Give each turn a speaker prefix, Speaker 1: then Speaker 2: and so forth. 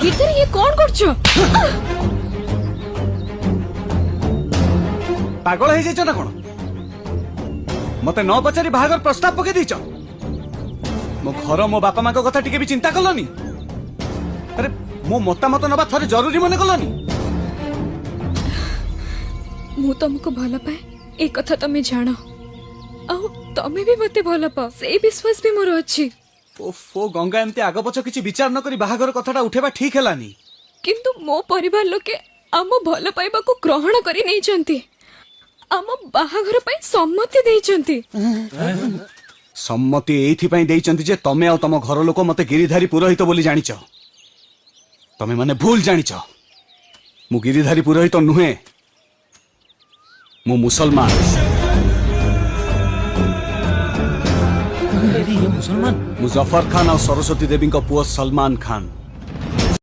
Speaker 1: गिरधर ये कौन करछो?
Speaker 2: पागल है जाइଛ ना कोन मते न पचारी बाहागर प्रस्ताव पके दीछ मो घर मो बापा माँ कथा टिके भी चिंता कलनी अरे मो मतामत नबा थरे जरूरी मने कलनी
Speaker 1: मु तुमको भल पाए ए कथा तमे जानो आउ तमे भी मते भल पाओ से विश्वास भी मोर अछि
Speaker 2: ओफो गंगा एमते आग पछ किछि विचार न करी बाहागर कथाटा उठेबा ठीक हेलानी
Speaker 1: किंतु मो परिवार लोके आम भल पाइबा को ग्रहण करि नै चंती आम बाहाघर पई सम्मति देई चंती
Speaker 2: सम्मति एथि पई देइचंती जे तमे आ तम घर लोक मते गिरिधारी पुरोहित बोली जानिछ तमे माने भूल जानिछ मु गिरिधारी पुरोहित नुहे मु मुसलमान
Speaker 3: अरे ये मुसलमान
Speaker 2: मुजफ्फर खान और सरस्वती देवी का पुआ सलमान खान